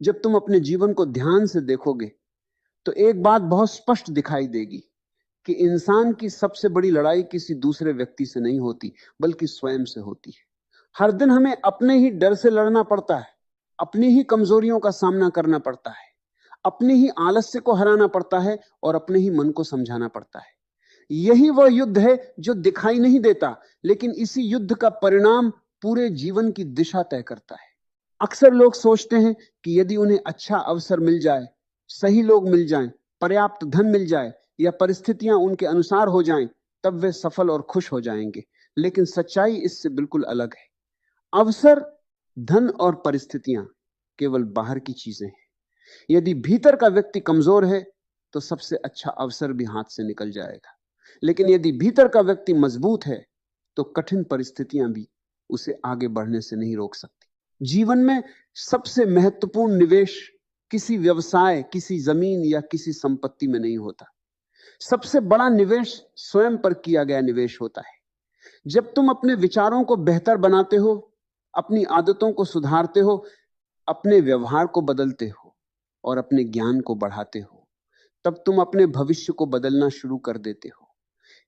जब तुम अपने जीवन को ध्यान से देखोगे तो एक बात बहुत स्पष्ट दिखाई देगी कि इंसान की सबसे बड़ी लड़ाई किसी दूसरे व्यक्ति से नहीं होती, बल्कि स्वयं से होती है। हर दिन हमें अपने ही डर से लड़ना पड़ता है, अपनी ही कमजोरियों का सामना करना पड़ता है, अपनी ही आलस्य को हराना पड़ता है और अपने ही मन को समझाना पड़ता है। यही वह युद्ध है जो दिखाई नहीं देता, लेकिन इसी युद्ध का परिणाम पूरे जीवन की दिशा तय करता है। अक्सर लोग सोचते हैं कि यदि उन्हें अच्छा अवसर मिल जाए, सही लोग मिल जाएं, पर्याप्त धन मिल जाए या परिस्थितियां उनके अनुसार हो जाएं, तब वे सफल और खुश हो जाएंगे। लेकिन सच्चाई इससे बिल्कुल अलग है। अवसर, धन और परिस्थितियां केवल बाहर की चीजें हैं। यदि भीतर का व्यक्ति कमजोर है तो सबसे अच्छा अवसर भी हाथ से निकल जाएगा। लेकिन यदि भीतर का व्यक्ति मजबूत है तो कठिन परिस्थितियां भी उसे आगे बढ़ने से नहीं रोक सकती। जीवन में सबसे महत्वपूर्ण निवेश किसी व्यवसाय, किसी जमीन या किसी संपत्ति में नहीं होता। सबसे बड़ा निवेश स्वयं पर किया गया निवेश होता है। जब तुम अपने विचारों को बेहतर बनाते हो, अपनी आदतों को सुधारते हो, अपने व्यवहार को बदलते हो और अपने ज्ञान को बढ़ाते हो, तब तुम अपने भविष्य को बदलना शुरू कर देते हो।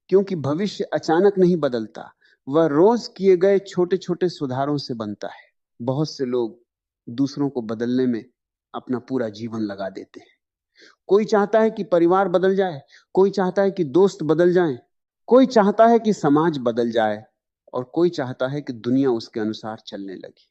क्योंकि भविष्य अचानक नहीं बदलता, वह रोज किए गए छोटे छोटे सुधारों से बनता है। बहुत से लोग दूसरों को बदलने में अपना पूरा जीवन लगा देते हैं। कोई चाहता है कि परिवार बदल जाए, कोई चाहता है कि दोस्त बदल जाएं, कोई चाहता है कि समाज बदल जाए और कोई चाहता है कि दुनिया उसके अनुसार चलने लगे।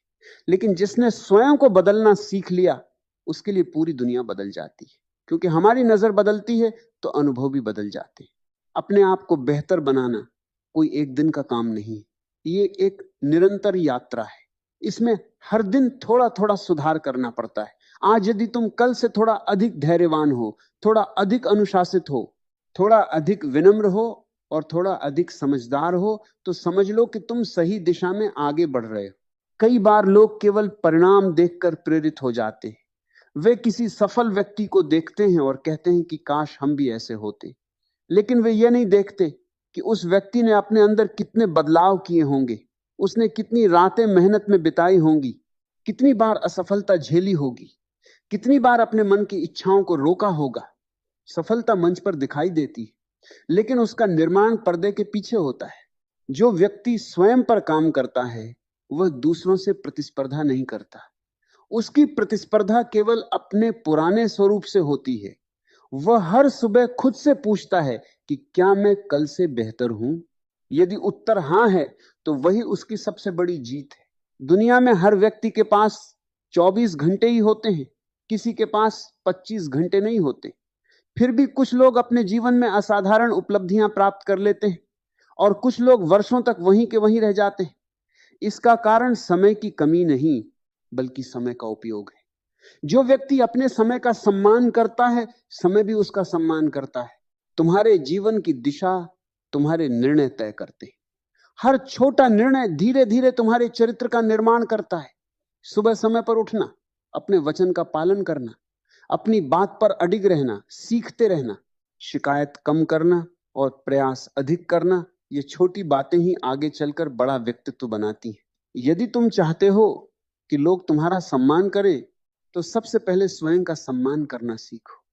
लेकिन जिसने स्वयं को बदलना सीख लिया, उसके लिए पूरी दुनिया बदल जाती है। क्योंकि हमारी नजर बदलती है तो अनुभव भी बदल जाते हैं। अपने आप को बेहतर बनाना कोई एक दिन का काम नहीं, ये एक निरंतर यात्रा है। इसमें हर दिन थोड़ा थोड़ा सुधार करना पड़ता है। आज यदि तुम कल से थोड़ा अधिक धैर्यवान हो, थोड़ा अधिक अनुशासित हो, थोड़ा अधिक विनम्र हो और थोड़ा अधिक समझदार हो, तो समझ लो कि तुम सही दिशा में आगे बढ़ रहे हो। कई बार लोग केवल परिणाम देखकर प्रेरित हो जाते हैं। वे किसी सफल व्यक्ति को देखते हैं और कहते हैं कि काश हम भी ऐसे होते। लेकिन वे ये नहीं देखते कि उस व्यक्ति ने अपने अंदर कितने बदलाव किए होंगे, उसने कितनी रातें मेहनत में बिताई होंगी, कितनी बार असफलता झेली होगी, कितनी बार अपने मन की इच्छाओं को रोका होगा। सफलता मंच पर दिखाई देती है, लेकिन उसका निर्माण पर्दे के पीछे होता है। जो व्यक्ति स्वयं पर काम करता है वह दूसरों से प्रतिस्पर्धा नहीं करता। उसकी प्रतिस्पर्धा केवल अपने पुराने स्वरूप से होती है। वह हर सुबह खुद से पूछता है कि क्या मैं कल से बेहतर हूं। यदि उत्तर हां है तो वही उसकी सबसे बड़ी जीत है। दुनिया में हर व्यक्ति के पास 24 घंटे ही होते हैं, किसी के पास 25 घंटे नहीं होते। फिर भी कुछ लोग अपने जीवन में असाधारण उपलब्धियां प्राप्त कर लेते हैं और कुछ लोग वर्षों तक वहीं के वहीं रह जाते हैं। इसका कारण समय की कमी नहीं, बल्कि समय का उपयोग है। जो व्यक्ति अपने समय का सम्मान करता है, समय भी उसका सम्मान करता है। तुम्हारे जीवन की दिशा तुम्हारे निर्णय तय करते हैं। हर छोटा निर्णय धीरे धीरे तुम्हारे चरित्र का निर्माण करता है। सुबह समय पर उठना, अपने वचन का पालन करना, अपनी बात पर अडिग रहना, सीखते रहना, शिकायत कम करना और प्रयास अधिक करना, ये छोटी बातें ही आगे चलकर बड़ा व्यक्तित्व बनाती हैं। यदि तुम चाहते हो कि लोग तुम्हारा सम्मान करें, तो सबसे पहले स्वयं का सम्मान करना सीखो।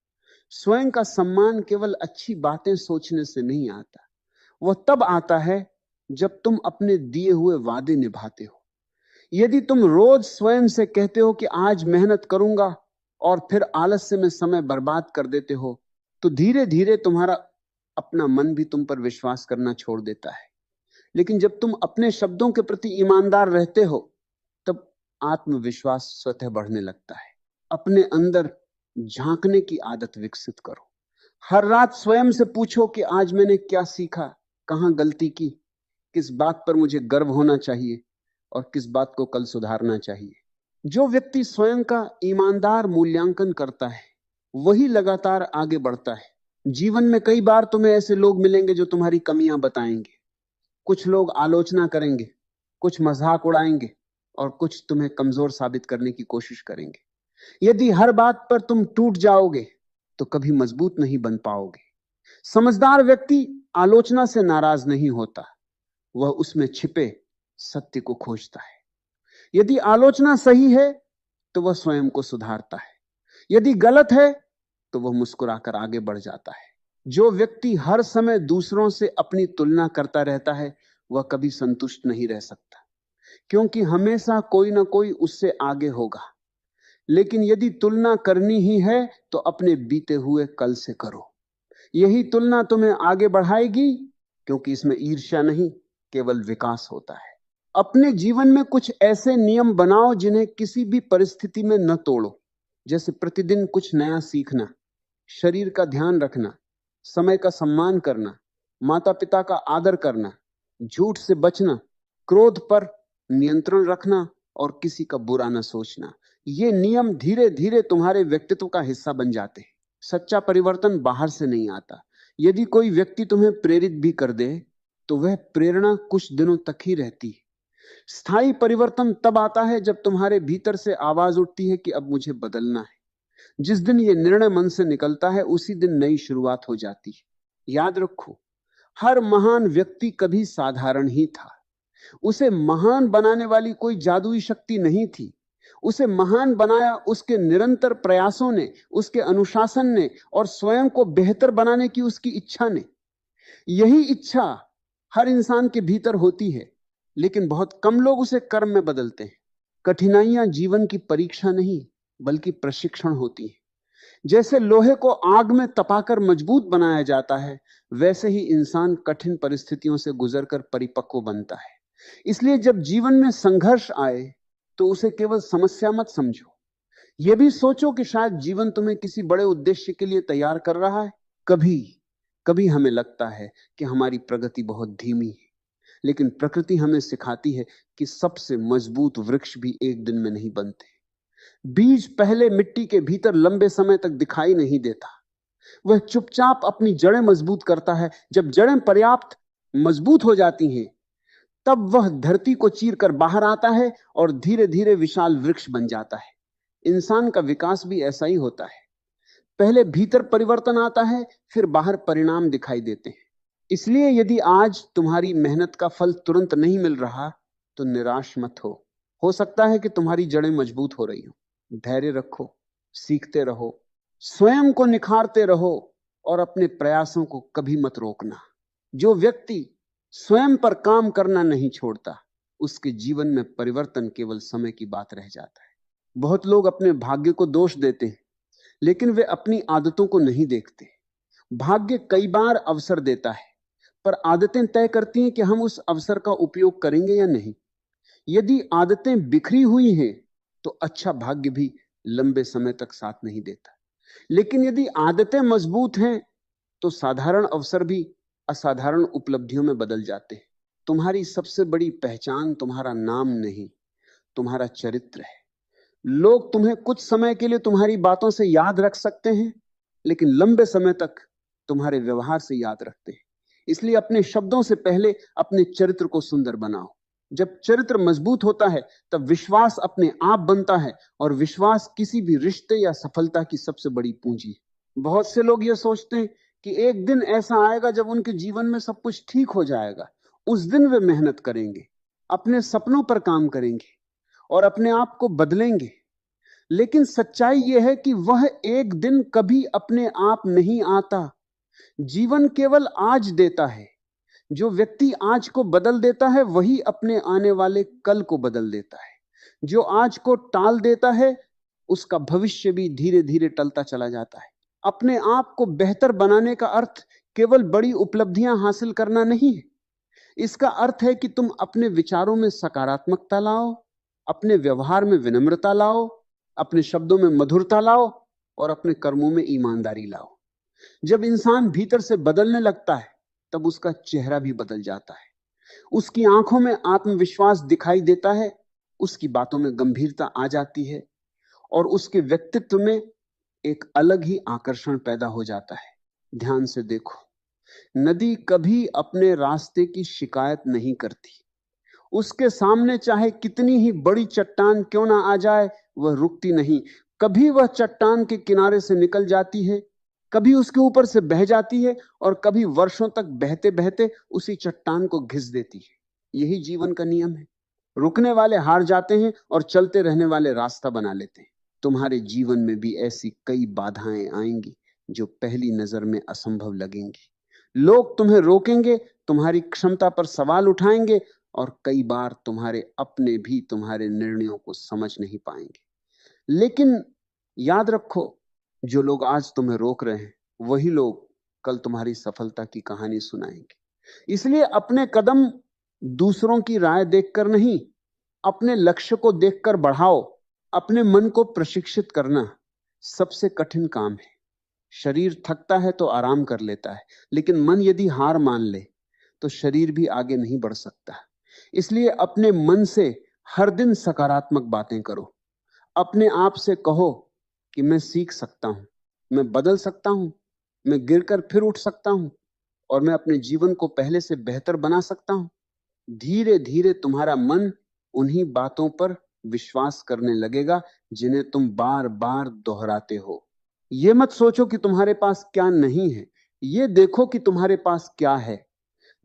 स्वयं का सम्मान केवल अच्छी बातें सोचने से नहीं आता, वह तब आता है जब तुम अपने दिए हुए वादे निभाते हो। यदि तुम रोज स्वयं से कहते हो कि आज मेहनत करूंगा और फिर आलस्य में समय बर्बाद कर देते हो, तो धीरे धीरे तुम्हारा अपना मन भी तुम पर विश्वास करना छोड़ देता है। लेकिन जब तुम अपने शब्दों के प्रति ईमानदार रहते हो, तब आत्मविश्वास स्वतः बढ़ने लगता है। अपने अंदर झांकने की आदत विकसित करो। हर रात स्वयं से पूछो कि आज मैंने क्या सीखा, कहां गलती की, किस बात पर मुझे गर्व होना चाहिए और किस बात को कल सुधारना चाहिए। जो व्यक्ति स्वयं का ईमानदार मूल्यांकन करता है, वही लगातार आगे बढ़ता है। जीवन में कई बार तुम्हें ऐसे लोग मिलेंगे जो तुम्हारी कमियां बताएंगे। कुछ लोग आलोचना करेंगे, कुछ मजाक उड़ाएंगे और कुछ तुम्हें कमजोर साबित करने की कोशिश करेंगे। यदि हर बात पर तुम टूट जाओगे तो कभी मजबूत नहीं बन पाओगे। समझदार व्यक्ति आलोचना से नाराज नहीं होता, वह उसमें छिपे सत्य को खोजता है। यदि आलोचना सही है तो वह स्वयं को सुधारता है, यदि गलत है तो वह मुस्कुराकर आगे बढ़ जाता है। जो व्यक्ति हर समय दूसरों से अपनी तुलना करता रहता है वह कभी संतुष्ट नहीं रह सकता, क्योंकि हमेशा कोई ना कोई उससे आगे होगा। लेकिन यदि तुलना करनी ही है तो अपने बीते हुए कल से करो, यही तुलना तुम्हें आगे बढ़ाएगी, क्योंकि इसमें ईर्ष्या नहीं, केवल विकास होता है। अपने जीवन में कुछ ऐसे नियम बनाओ जिन्हें किसी भी परिस्थिति में न तोड़ो, जैसे प्रतिदिन कुछ नया सीखना, शरीर का ध्यान रखना, समय का सम्मान करना, माता पिता का आदर करना, झूठ से बचना, क्रोध पर नियंत्रण रखना और किसी का बुरा न सोचना। ये नियम धीरे धीरे तुम्हारे व्यक्तित्व का हिस्सा बन जाते हैं। सच्चा परिवर्तन बाहर से नहीं आता। यदि कोई व्यक्ति तुम्हें प्रेरित भी कर दे तो वह प्रेरणा कुछ दिनों तक ही रहती है। स्थायी परिवर्तन तब आता है जब तुम्हारे भीतर से आवाज उठती है कि अब मुझे बदलना है। जिस दिन यह निर्णय मन से निकलता है उसी दिन नई शुरुआत हो जाती है। याद रखो, हर महान व्यक्ति कभी साधारण ही था। उसे महान बनाने वाली कोई जादुई शक्ति नहीं थी। उसे महान बनाया उसके निरंतर प्रयासों ने, उसके अनुशासन ने और स्वयं को बेहतर बनाने की उसकी इच्छा ने। यही इच्छा हर इंसान के भीतर होती है, लेकिन बहुत कम लोग उसे कर्म में बदलते हैं। कठिनाइयां जीवन की परीक्षा नहीं बल्कि प्रशिक्षण होती है। जैसे लोहे को आग में तपाकर मजबूत बनाया जाता है, वैसे ही इंसान कठिन परिस्थितियों से गुजरकर परिपक्व बनता है। इसलिए जब जीवन में संघर्ष आए तो उसे केवल समस्या मत समझो, यह भी सोचो कि शायद जीवन तुम्हें किसी बड़े उद्देश्य के लिए तैयार कर रहा है। कभी कभी हमें लगता है कि हमारी प्रगति बहुत धीमी है, लेकिन प्रकृति हमें सिखाती है कि सबसे मजबूत वृक्ष भी एक दिन में नहीं बनते। बीज पहले मिट्टी के भीतर लंबे समय तक दिखाई नहीं देता, वह चुपचाप अपनी जड़ें मजबूत करता है। जब जड़ें पर्याप्त मजबूत हो जाती हैं तब वह धरती को चीरकर बाहर आता है और धीरे धीरे विशाल वृक्ष बन जाता है। इंसान का विकास भी ऐसा ही होता है, पहले भीतर परिवर्तन आता है, फिर बाहर परिणाम दिखाई देते हैं। इसलिए यदि आज तुम्हारी मेहनत का फल तुरंत नहीं मिल रहा तो निराश मत हो सकता है कि तुम्हारी जड़ें मजबूत हो रही हो। धैर्य रखो, सीखते रहो, स्वयं को निखारते रहो और अपने प्रयासों को कभी मत रोकना। जो व्यक्ति स्वयं पर काम करना नहीं छोड़ता उसके जीवन में परिवर्तन केवल समय की बात रह जाता है। बहुत लोग अपने भाग्य को दोष देते हैं, लेकिन वे अपनी आदतों को नहीं देखते। भाग्य कई बार अवसर देता है, पर आदतें तय करती हैं कि हम उस अवसर का उपयोग करेंगे या नहीं। यदि आदतें बिखरी हुई हैं तो अच्छा भाग्य भी लंबे समय तक साथ नहीं देता, लेकिन यदि आदतें मजबूत हैं तो साधारण अवसर भी असाधारण उपलब्धियों में बदल जाते हैं। तुम्हारी सबसे बड़ी पहचान तुम्हारा नाम नहीं, तुम्हारा चरित्र है। लोग तुम्हें कुछ समय के लिए तुम्हारी बातों से याद रख सकते हैं, लेकिन लंबे समय तक तुम्हारे व्यवहार से याद रखते हैं। इसलिए अपने शब्दों से पहले अपने चरित्र को सुंदर बनाओ। जब चरित्र मजबूत होता है तब विश्वास अपने आप बनता है, और विश्वास किसी भी रिश्ते या सफलता की सबसे बड़ी पूंजी है। बहुत से लोग ये सोचते हैं कि एक दिन ऐसा आएगा जब उनके जीवन में सब कुछ ठीक हो जाएगा, उस दिन वे मेहनत करेंगे, अपने सपनों पर काम करेंगे और अपने आप को बदलेंगे। लेकिन सच्चाई यह है कि वह एक दिन कभी अपने आप नहीं आता। जीवन केवल आज देता है। जो व्यक्ति आज को बदल देता है वही अपने आने वाले कल को बदल देता है। जो आज को टाल देता है उसका भविष्य भी धीरे धीरे टलता चला जाता है। अपने आप को बेहतर बनाने का अर्थ केवल बड़ी उपलब्धियां हासिल करना नहीं है। इसका अर्थ है कि तुम अपने विचारों में सकारात्मकता लाओ, अपने व्यवहार में विनम्रता लाओ, अपने शब्दों में मधुरता लाओ और अपने कर्मों में ईमानदारी लाओ। जब इंसान भीतर से बदलने लगता है तब उसका चेहरा भी बदल जाता है। उसकी आंखों में आत्मविश्वास दिखाई देता है, उसकी बातों में गंभीरता आ जाती है और उसके व्यक्तित्व में एक अलग ही आकर्षण पैदा हो जाता है। ध्यान से देखो, नदी कभी अपने रास्ते की शिकायत नहीं करती। उसके सामने चाहे कितनी ही बड़ी चट्टान क्यों ना आ जाए वह रुकती नहीं। कभी वह चट्टान के किनारे से निकल जाती है, कभी उसके ऊपर से बह जाती है और कभी वर्षों तक बहते बहते उसी चट्टान को घिस देती है। यही जीवन का नियम है। रुकने वाले हार जाते हैं और चलते रहने वाले रास्ता बना लेते हैं। तुम्हारे जीवन में भी ऐसी कई बाधाएं आएंगी जो पहली नजर में असंभव लगेंगी। लोग तुम्हें रोकेंगे, तुम्हारी क्षमता पर सवाल उठाएंगे, और कई बार तुम्हारे अपने भी तुम्हारे निर्णयों को समझ नहीं पाएंगे। लेकिन याद रखो, जो लोग आज तुम्हें रोक रहे हैं वही लोग कल तुम्हारी सफलता की कहानी सुनाएंगे। इसलिए अपने कदम दूसरों की राय देखकर नहीं, अपने लक्ष्य को देखकर बढ़ाओ। अपने मन को प्रशिक्षित करना सबसे कठिन काम है। शरीर थकता है तो आराम कर लेता है, लेकिन मन यदि हार मान ले तो शरीर भी आगे नहीं बढ़ सकता। इसलिए अपने मन से हर दिन सकारात्मक बातें करो। अपने आप से कहो कि मैं सीख सकता हूं, मैं बदल सकता हूं, मैं गिरकर फिर उठ सकता हूं, और मैं अपने जीवन को पहले से बेहतर बना सकता हूं। धीरे धीरे तुम्हारा मन उन्हीं बातों पर विश्वास करने लगेगा जिन्हें तुम बार बार दोहराते हो। ये मत सोचो कि तुम्हारे पास क्या नहीं है, ये देखो कि तुम्हारे पास क्या है।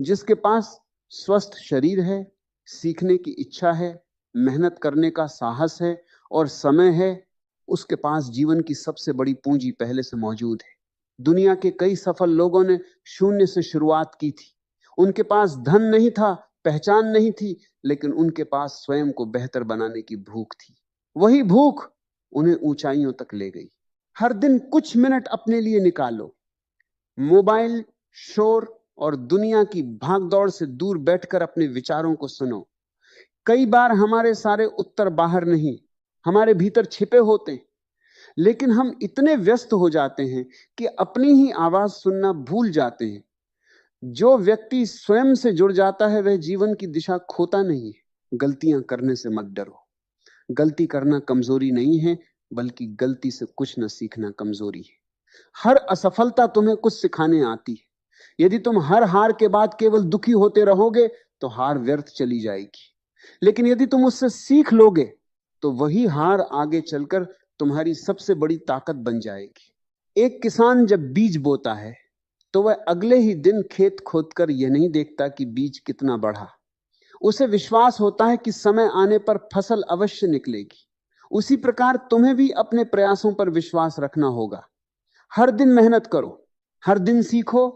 जिसके पास स्वस्थ शरीर है, सीखने की इच्छा है, मेहनत करने का साहस है और समय है, उसके पास जीवन की सबसे बड़ी पूंजी पहले से मौजूद है। दुनिया के कई सफल लोगों ने शून्य से शुरुआत की थी। उनके पास धन नहीं था, पहचान नहीं थी, लेकिन उनके पास स्वयं को बेहतर बनाने की भूख थी। वही भूख उन्हें ऊंचाइयों तक ले गई। हर दिन कुछ मिनट अपने लिए निकालो। मोबाइल, शोर और दुनिया की भागदौड़ से दूर बैठकर अपने विचारों को सुनो। कई बार हमारे सारे उत्तर बाहर नहीं, हमारे भीतर छिपे होते हैं, लेकिन हम इतने व्यस्त हो जाते हैं कि अपनी ही आवाज सुनना भूल जाते हैं। जो व्यक्ति स्वयं से जुड़ जाता है वह जीवन की दिशा खोता नहीं है। गलतियां करने से मत डरो। गलती करना कमजोरी नहीं है, बल्कि गलती से कुछ न सीखना कमजोरी है। हर असफलता तुम्हें कुछ सिखाने आती है। यदि तुम हर हार के बाद केवल दुखी होते रहोगे तो हार व्यर्थ चली जाएगी, लेकिन यदि तुम उससे सीख लोगे तो वही हार आगे चलकर तुम्हारी सबसे बड़ी ताकत बन जाएगी। एक किसान जब बीज बोता है तो वह अगले ही दिन खेत खोदकर यह नहीं देखता कि बीज कितना बढ़ा। उसे विश्वास होता है कि समय आने पर फसल अवश्य निकलेगी। उसी प्रकार तुम्हें भी अपने प्रयासों पर विश्वास रखना होगा। हर दिन मेहनत करो, हर दिन सीखो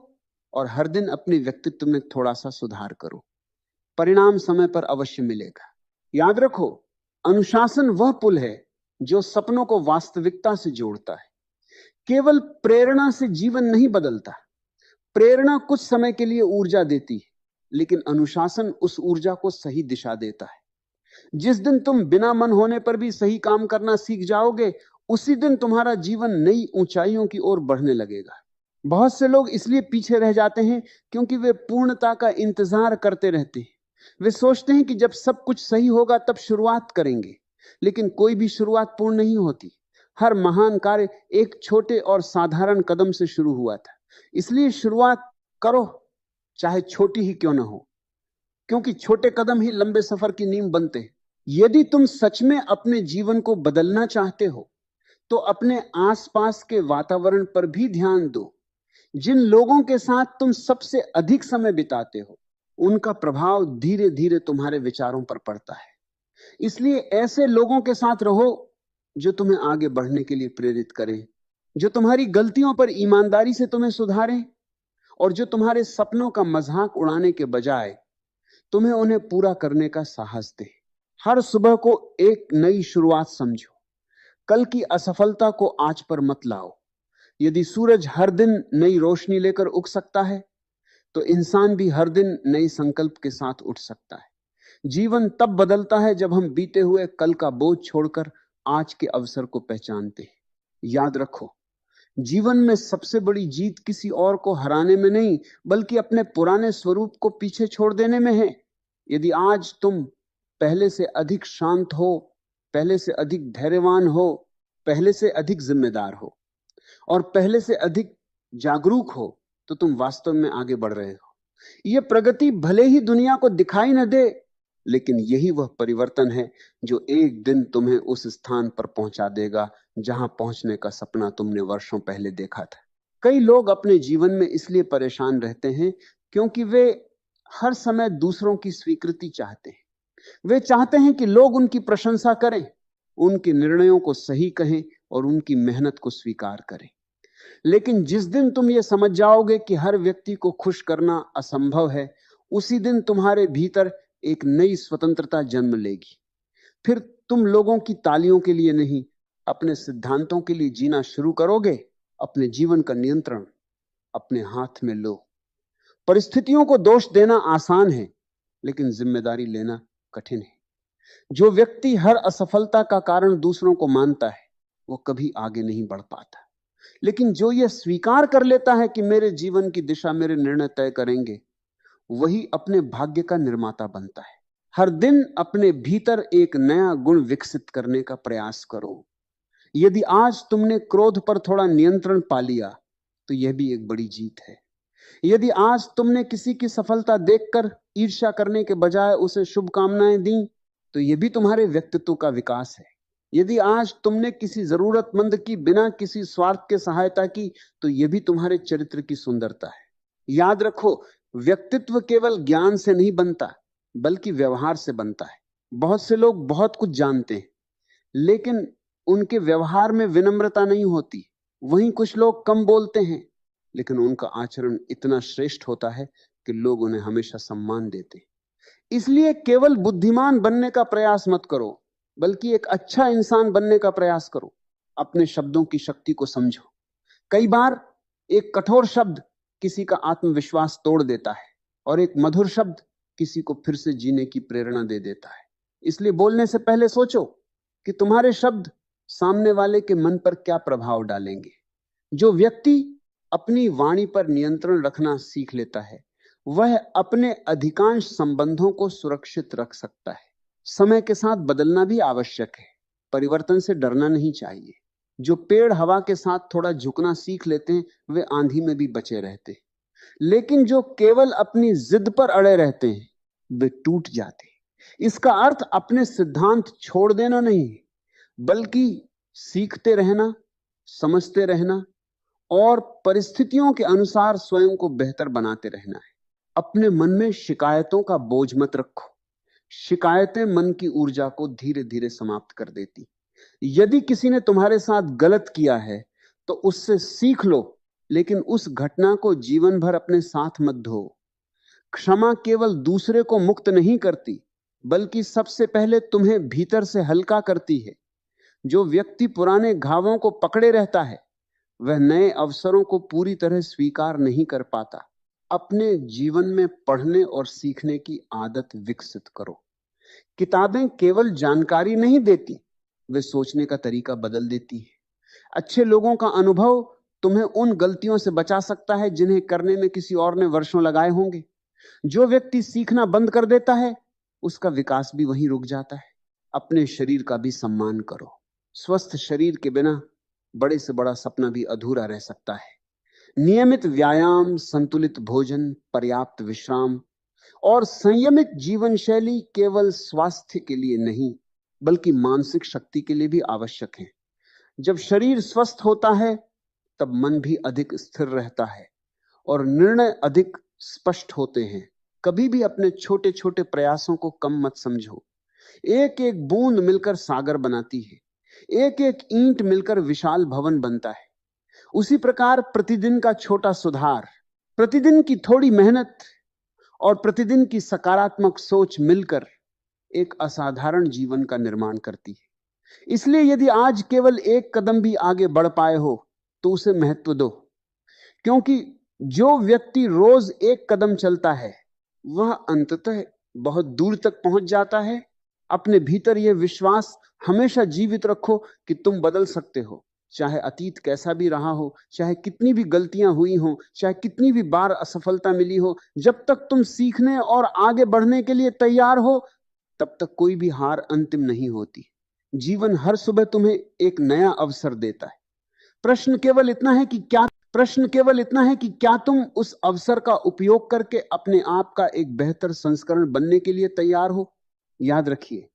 और हर दिन अपने व्यक्तित्व में थोड़ा सा सुधार करो। परिणाम समय पर अवश्य मिलेगा। याद रखो, अनुशासन वह पुल है जो सपनों को वास्तविकता से जोड़ता है। केवल प्रेरणा से जीवन नहीं बदलता। प्रेरणा कुछ समय के लिए ऊर्जा देती है, लेकिन अनुशासन उस ऊर्जा को सही दिशा देता है। जिस दिन तुम बिना मन होने पर भी सही काम करना सीख जाओगे, उसी दिन तुम्हारा जीवन नई ऊंचाइयों की ओर बढ़ने लगेगा। बहुत से लोग इसलिए पीछे रह जाते हैं क्योंकि वे पूर्णता का इंतजार करते रहते हैं। वे सोचते हैं कि जब सब कुछ सही होगा तब शुरुआत करेंगे, लेकिन कोई भी शुरुआत पूर्ण नहीं होती। हर महान कार्य एक छोटे और साधारण कदम से शुरू हुआ था। इसलिए शुरुआत करो, चाहे छोटी ही क्यों ना हो, क्योंकि छोटे कदम ही लंबे सफर की नींव बनते हैं। यदि तुम सच में अपने जीवन को बदलना चाहते हो तो अपने आसपास के वातावरण पर भी ध्यान दो। जिन लोगों के साथ तुम सबसे अधिक समय बिताते हो, उनका प्रभाव धीरे धीरे तुम्हारे विचारों पर पड़ता है। इसलिए ऐसे लोगों के साथ रहो जो तुम्हें आगे बढ़ने के लिए प्रेरित करें, जो तुम्हारी गलतियों पर ईमानदारी से तुम्हें सुधारें, और जो तुम्हारे सपनों का मजाक उड़ाने के बजाय तुम्हें उन्हें पूरा करने का साहस दे। हर सुबह को एक नई शुरुआत समझो। कल की असफलता को आज पर मत लाओ। यदि सूरज हर दिन नई रोशनी लेकर उग सकता है तो इंसान भी हर दिन नए संकल्प के साथ उठ सकता है। जीवन तब बदलता है जब हम बीते हुए कल का बोझ छोड़कर आज के अवसर को पहचानते हैं। याद रखो, जीवन में सबसे बड़ी जीत किसी और को हराने में नहीं, बल्कि अपने पुराने स्वरूप को पीछे छोड़ देने में है। यदि आज तुम पहले से अधिक शांत हो, पहले से अधिक धैर्यवान हो, पहले से अधिक जिम्मेदार हो और पहले से अधिक जागरूक हो, तो तुम वास्तव में आगे बढ़ रहे हो। यह प्रगति भले ही दुनिया को दिखाई न दे, लेकिन यही वह परिवर्तन है जो एक दिन तुम्हें उस स्थान पर पहुंचा देगा जहां पहुंचने का सपना तुमने वर्षों पहले देखा था। कई लोग अपने जीवन में इसलिए परेशान रहते हैं क्योंकि वे हर समय दूसरों की स्वीकृति चाहते हैं। वे चाहते हैं कि लोग उनकी प्रशंसा करें, उनके निर्णयों को सही कहें और उनकी मेहनत को स्वीकार करें। लेकिन जिस दिन तुम ये समझ जाओगे कि हर व्यक्ति को खुश करना असंभव है, उसी दिन तुम्हारे भीतर एक नई स्वतंत्रता जन्म लेगी। फिर तुम लोगों की तालियों के लिए नहीं, अपने सिद्धांतों के लिए जीना शुरू करोगे। अपने जीवन का नियंत्रण अपने हाथ में लो। परिस्थितियों को दोष देना आसान है, लेकिन जिम्मेदारी लेना कठिन है। जो व्यक्ति हर असफलता का कारण दूसरों को मानता है, वो कभी आगे नहीं बढ़ पाता। लेकिन जो यह स्वीकार कर लेता है कि मेरे जीवन की दिशा मेरे निर्णय तय करेंगे, वही अपने भाग्य का निर्माता बनता है। हर दिन अपने भीतर एक नया गुण विकसित करने का प्रयास करो। यदि आज तुमने क्रोध पर थोड़ा नियंत्रण पा लिया, तो यह भी एक बड़ी जीत है। यदि आज तुमने किसी की सफलता देखकर ईर्ष्या करने के बजाय उसे शुभकामनाएं दी, तो यह भी तुम्हारे व्यक्तित्व का विकास है। यदि आज तुमने किसी जरूरतमंद की बिना किसी स्वार्थ के सहायता की, तो यह भी तुम्हारे चरित्र की सुंदरता है। याद रखो, व्यक्तित्व केवल ज्ञान से नहीं बनता, बल्कि व्यवहार से बनता है। बहुत से लोग बहुत कुछ जानते हैं, लेकिन उनके व्यवहार में विनम्रता नहीं होती। वहीं कुछ लोग कम बोलते हैं, लेकिन उनका आचरण इतना श्रेष्ठ होता है कि लोग उन्हें हमेशा सम्मान देते हैं। इसलिए केवल बुद्धिमान बनने का प्रयास मत करो, बल्कि एक अच्छा इंसान बनने का प्रयास करो। अपने शब्दों की शक्ति को समझो। कई बार एक कठोर शब्द किसी का आत्मविश्वास तोड़ देता है, और एक मधुर शब्द किसी को फिर से जीने की प्रेरणा दे देता है। इसलिए बोलने से पहले सोचो कि तुम्हारे शब्द सामने वाले के मन पर क्या प्रभाव डालेंगे। जो व्यक्ति अपनी वाणी पर नियंत्रण रखना सीख लेता है, वह अपने अधिकांश संबंधों को सुरक्षित रख सकता है। समय के साथ बदलना भी आवश्यक है, परिवर्तन से डरना नहीं चाहिए। जो पेड़ हवा के साथ थोड़ा झुकना सीख लेते हैं, वे आंधी में भी बचे रहते हैं। लेकिन जो केवल अपनी जिद पर अड़े रहते हैं, वे टूट जाते हैं। इसका अर्थ अपने सिद्धांत छोड़ देना नहीं है, बल्कि सीखते रहना, समझते रहना और परिस्थितियों के अनुसार स्वयं को बेहतर बनाते रहना है। अपने मन में शिकायतों का बोझ मत रखो। शिकायतें मन की ऊर्जा को धीरे धीरे समाप्त कर देती। यदि किसी ने तुम्हारे साथ गलत किया है, तो उससे सीख लो, लेकिन उस घटना को जीवन भर अपने साथ मत ढो। क्षमा केवल दूसरे को मुक्त नहीं करती, बल्कि सबसे पहले तुम्हें भीतर से हल्का करती है। जो व्यक्ति पुराने घावों को पकड़े रहता है, वह नए अवसरों को पूरी तरह स्वीकार नहीं कर पाता। अपने जीवन में पढ़ने और सीखने की आदत विकसित करो। किताबें केवल जानकारी नहीं देती, वे सोचने का तरीका बदल देती हैं। अच्छे लोगों का अनुभव तुम्हें उन गलतियों से बचा सकता है जिन्हें करने में किसी और ने वर्षों लगाए होंगे। जो व्यक्ति सीखना बंद कर देता है, उसका विकास भी वहीं रुक जाता है। अपने शरीर का भी सम्मान करो। स्वस्थ शरीर के बिना बड़े से बड़ा सपना भी अधूरा रह सकता है। नियमित व्यायाम, संतुलित भोजन, पर्याप्त विश्राम और संयमित जीवन शैली केवल स्वास्थ्य के लिए नहीं, बल्कि मानसिक शक्ति के लिए भी आवश्यक है। जब शरीर स्वस्थ होता है, तब मन भी अधिक स्थिर रहता है और निर्णय अधिक स्पष्ट होते हैं। कभी भी अपने छोटे छोटे प्रयासों को कम मत समझो। एक एक बूंद मिलकर सागर बनाती है, एक एक ईंट मिलकर विशाल भवन बनता है। उसी प्रकार प्रतिदिन का छोटा सुधार, प्रतिदिन की थोड़ी मेहनत और प्रतिदिन की सकारात्मक सोच मिलकर एक असाधारण जीवन का निर्माण करती है। इसलिए यदि आज केवल एक कदम भी आगे बढ़ पाए हो, तो उसे महत्व दो, क्योंकि जो व्यक्ति रोज एक कदम चलता है, वह अंततः बहुत दूर तक पहुंच जाता है। अपने भीतर यह विश्वास हमेशा जीवित रखो कि तुम बदल सकते हो। चाहे अतीत कैसा भी रहा हो, चाहे कितनी भी गलतियां हुई हो, चाहे कितनी भी बार असफलता मिली हो, जब तक तुम सीखने और आगे बढ़ने के लिए तैयार हो, तब तक कोई भी हार अंतिम नहीं होती। जीवन हर सुबह तुम्हें एक नया अवसर देता है। प्रश्न केवल इतना है कि क्या तुम उस अवसर का उपयोग करके अपने आप का एक बेहतर संस्करण बनने के लिए तैयार हो। याद रखिए,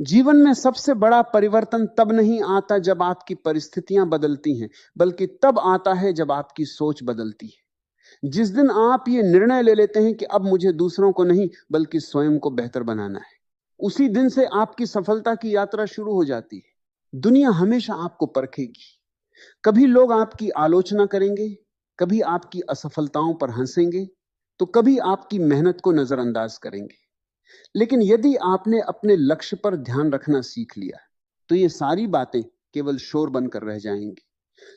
जीवन में सबसे बड़ा परिवर्तन तब नहीं आता जब आपकी परिस्थितियां बदलती हैं, बल्कि तब आता है जब आपकी सोच बदलती है। जिस दिन आप ये निर्णय ले लेते हैं कि अब मुझे दूसरों को नहीं, बल्कि स्वयं को बेहतर बनाना है, उसी दिन से आपकी सफलता की यात्रा शुरू हो जाती है। दुनिया हमेशा आपको परखेगी। कभी लोग आपकी आलोचना करेंगे, कभी आपकी असफलताओं पर हंसेंगे, तो कभी आपकी मेहनत को नजरअंदाज करेंगे। लेकिन यदि आपने अपने लक्ष्य पर ध्यान रखना सीख लिया, तो ये सारी बातें केवल शोर बनकर रह जाएंगी।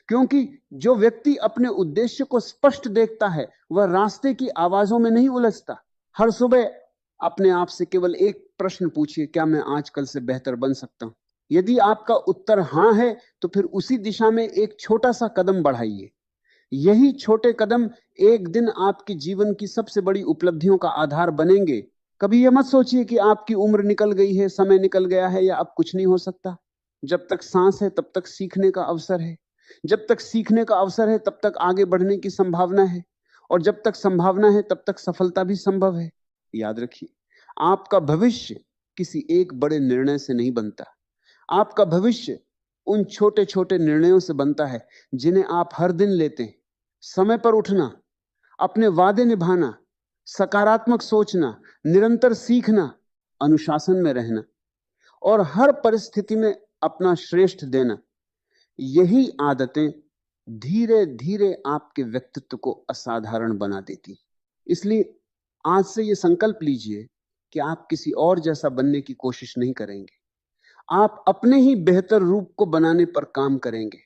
क्योंकि जो व्यक्ति अपने उद्देश्य को स्पष्ट देखता है, वह रास्ते की आवाजों में नहीं उलझता। हर सुबह अपने आप से केवल एक प्रश्न पूछिए, क्या मैं आजकल से बेहतर बन सकता हूं? यदि आपका उत्तर हां है, तो फिर उसी दिशा में एक छोटा सा कदम बढ़ाइए। यही छोटे कदम एक दिन आपके जीवन की सबसे बड़ी उपलब्धियों का आधार बनेंगे। कभी यह मत सोचिए कि आपकी उम्र निकल गई है, समय निकल गया है, या अब कुछ नहीं हो सकता। जब तक सांस है तब तक सीखने का अवसर है। जब तक सीखने का अवसर है तब तक आगे बढ़ने की संभावना है। और जब तक संभावना है तब तक सफलता भी संभव है। याद रखिए, आपका भविष्य किसी एक बड़े निर्णय से नहीं बनता। आपका भविष्य उन छोटे छोटे निर्णयों से बनता है जिन्हें आप हर दिन लेते हैं। समय पर उठना, अपने वादे निभाना, सकारात्मक सोचना, निरंतर सीखना, अनुशासन में रहना और हर परिस्थिति में अपना श्रेष्ठ देना, यही आदतें धीरे धीरे आपके व्यक्तित्व को असाधारण बना देती। इसलिए आज से यह संकल्प लीजिए कि आप किसी और जैसा बनने की कोशिश नहीं करेंगे। आप अपने ही बेहतर रूप को बनाने पर काम करेंगे।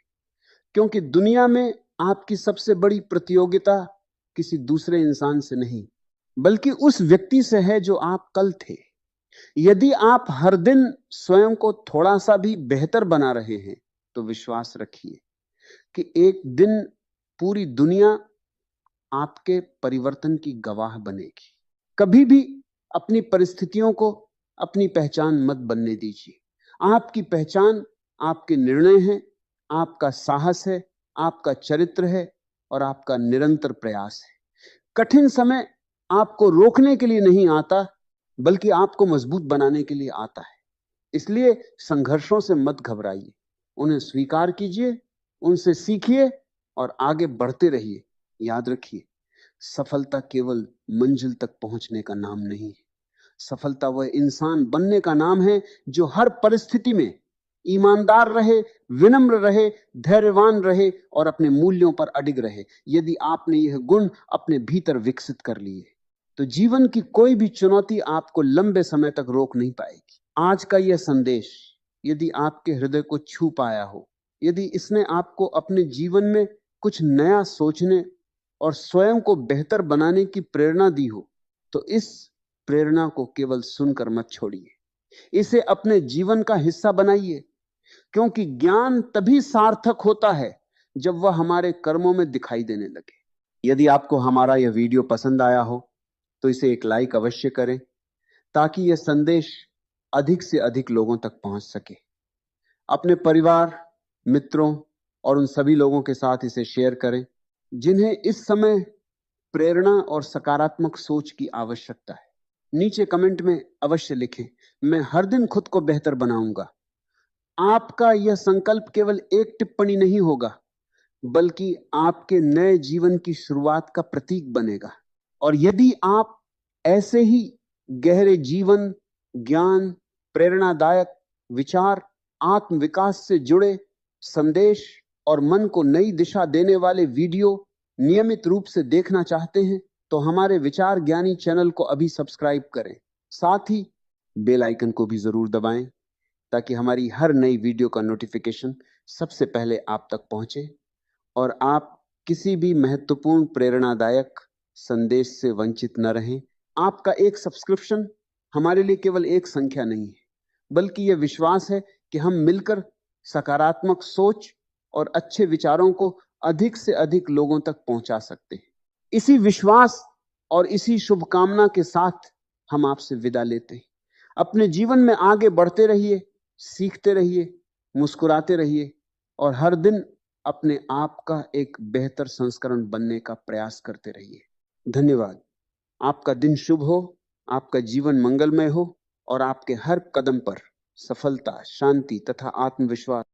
क्योंकि दुनिया में आपकी सबसे बड़ी प्रतियोगिता किसी दूसरे इंसान से नहीं, बल्कि उस व्यक्ति से है जो आप कल थे। यदि आप हर दिन स्वयं को थोड़ा सा भी बेहतर बना रहे हैं, तो विश्वास रखिए कि एक दिन पूरी दुनिया आपके परिवर्तन की गवाह बनेगी। कभी भी अपनी परिस्थितियों को अपनी पहचान मत बनने दीजिए। आपकी पहचान आपके निर्णय हैं, आपका साहस है, आपका चरित्र है और आपका निरंतर प्रयास है। कठिन समय आपको रोकने के लिए नहीं आता, बल्कि आपको मजबूत बनाने के लिए आता है। इसलिए संघर्षों से मत घबराइए, उन्हें स्वीकार कीजिए, उनसे सीखिए और आगे बढ़ते रहिए। याद रखिए, सफलता केवल मंजिल तक पहुंचने का नाम नहीं है। सफलता वह इंसान बनने का नाम है जो हर परिस्थिति में ईमानदार रहे, विनम्र रहे, धैर्यवान रहे और अपने मूल्यों पर अडिग रहे। यदि आपने यह गुण अपने भीतर विकसित कर लिए, तो जीवन की कोई भी चुनौती आपको लंबे समय तक रोक नहीं पाएगी। आज का यह संदेश यदि आपके हृदय को छू पाया हो, यदि इसने आपको अपने जीवन में कुछ नया सोचने और स्वयं को बेहतर बनाने की प्रेरणा दी हो, तो इस प्रेरणा को केवल सुनकर मत छोड़िए, इसे अपने जीवन का हिस्सा बनाइए। क्योंकि ज्ञान तभी सार्थक होता है जब वह हमारे कर्मों में दिखाई देने लगे। यदि आपको हमारा यह वीडियो पसंद आया हो, तो इसे एक लाइक अवश्य करें, ताकि यह संदेश अधिक से अधिक लोगों तक पहुंच सके। अपने परिवार, मित्रों और उन सभी लोगों के साथ इसे शेयर करें जिन्हें इस समय प्रेरणा और सकारात्मक सोच की आवश्यकता है। नीचे कमेंट में अवश्य लिखें, मैं हर दिन खुद को बेहतर बनाऊंगा। आपका यह संकल्प केवल एक टिप्पणी नहीं होगा, बल्कि आपके नए जीवन की शुरुआत का प्रतीक बनेगा। और यदि आप ऐसे ही गहरे जीवन, ज्ञान, प्रेरणादायक विचार, आत्मविकास से जुड़े संदेश और मन को नई दिशा देने वाले वीडियो नियमित रूप से देखना चाहते हैं, तो हमारे विचार ज्ञानी चैनल को अभी सब्सक्राइब करें। साथ ही बेल आइकन को भी जरूर दबाएं, ताकि हमारी हर नई वीडियो का नोटिफिकेशन सबसे पहले आप तक पहुंचे और आप किसी भी महत्वपूर्ण प्रेरणादायक संदेश से वंचित न रहें। आपका एक सब्सक्रिप्शन हमारे लिए केवल एक संख्या नहीं है, बल्कि यह विश्वास है कि हम मिलकर सकारात्मक सोच और अच्छे विचारों को अधिक से अधिक लोगों तक पहुंचा सकते हैं। इसी विश्वास और इसी शुभकामना के साथ हम आपसे विदा लेते हैं। अपने जीवन में आगे बढ़ते रहिए, सीखते रहिए, मुस्कुराते रहिए और हर दिन अपने आप का एक बेहतर संस्करण बनने का प्रयास करते रहिए। धन्यवाद। आपका दिन शुभ हो, आपका जीवन मंगलमय हो और आपके हर कदम पर सफलता, शांति तथा आत्मविश्वास